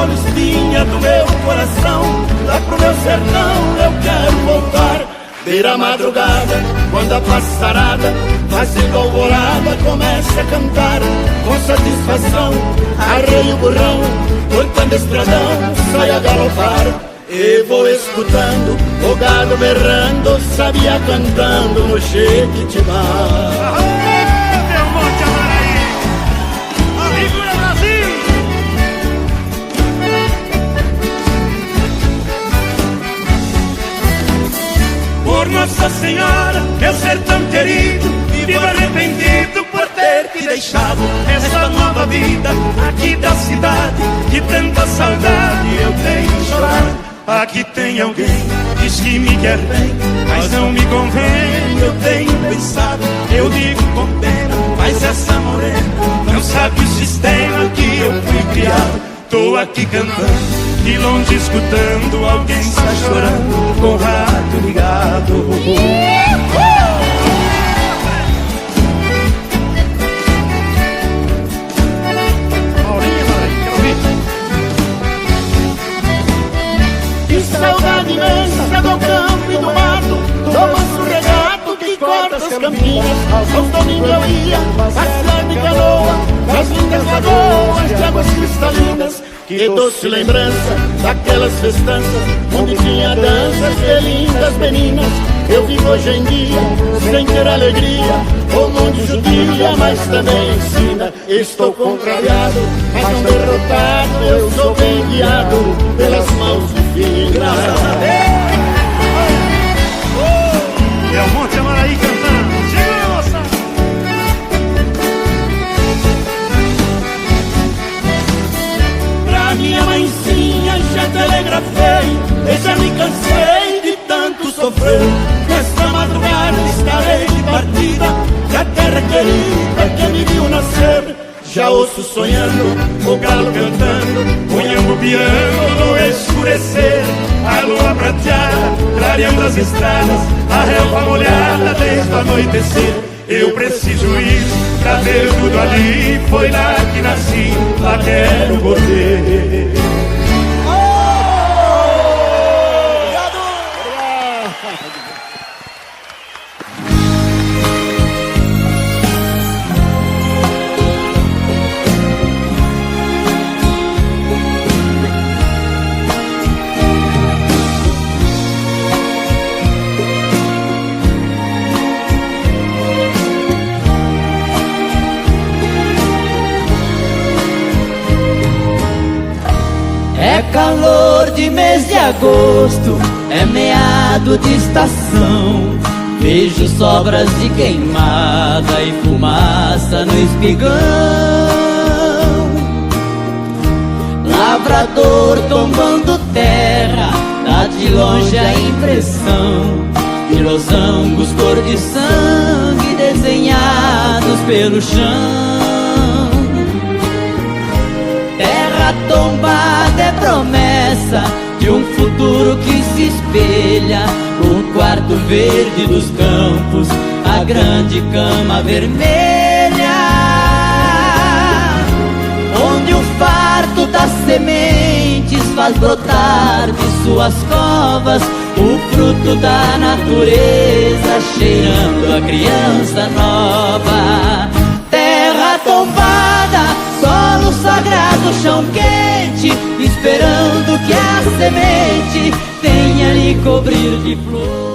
flor espinha do meu coração. Lá pro meu sertão eu quero voltar. Beira a madrugada, quando a passarada, fazendo alvorada, começa a cantar. Com satisfação, arreio o burrão, cortando estradão, sai a galopar. E vou escutando o gado berrando, sabia cantando no Jequitibá. Meu Monte Amaraí, Aventura Brasil! Por Nossa Senhora, meu sertão querido, vivo arrependido por ter te deixado. Essa nova vida aqui da cidade, de tanta saudade eu tenho chorado. Aqui tem alguém, diz que me quer bem, mas não me convém, eu tenho pensado. Eu digo com pena, mas essa morena não sabe o sistema que eu fui criado. Tô aqui cantando, de longe escutando, alguém está chorando, com o rádio ligado. Saudade imensa do campo e do mato, do manso regato que corta as campinas. Aos domingos eu ia passear de canoa nas lindas lagoas de águas cristalinas. Que doce lembrança daquelas festanças onde tinha danças de lindas meninas. Eu vivo hoje em dia sem ter alegria, o mundo judia, mas também ensina. Estou contrariado, mas não derrotado, eu sou bem guiado pelas mãos divinas. Graças a Deus! É o Monte Amaraí cantando. Chega, moça! Pra minha mãezinha já telegrafei, eu já me cansei de tanto sofrer. Nesta madrugada estarei de partida da terra querida que me viu nascer. Já ouço sonhando, o galo cantando, o nhambo piando no escurecer. A lua prateada, clareando as estradas, a relva molhada desde o anoitecer. Eu preciso ir pra ver tudo ali, foi lá que nasci, lá quero morrer. É calor de mês de agosto, é meado de estação. Vejo sobras de queimada e fumaça no espigão. Lavrador tombando terra, dá de longe a impressão de losangos cor de sangue desenhados pelo chão. Terra tombada é promessa de um futuro que se espelha. O quarto verde dos campos, a grande cama vermelha, onde o farto das sementes faz brotar de suas covas o fruto da natureza, cheirando a criança nova. Terra tombada, solo sagrado, chão quente, esperando que a semente venha lhe cobrir de flor.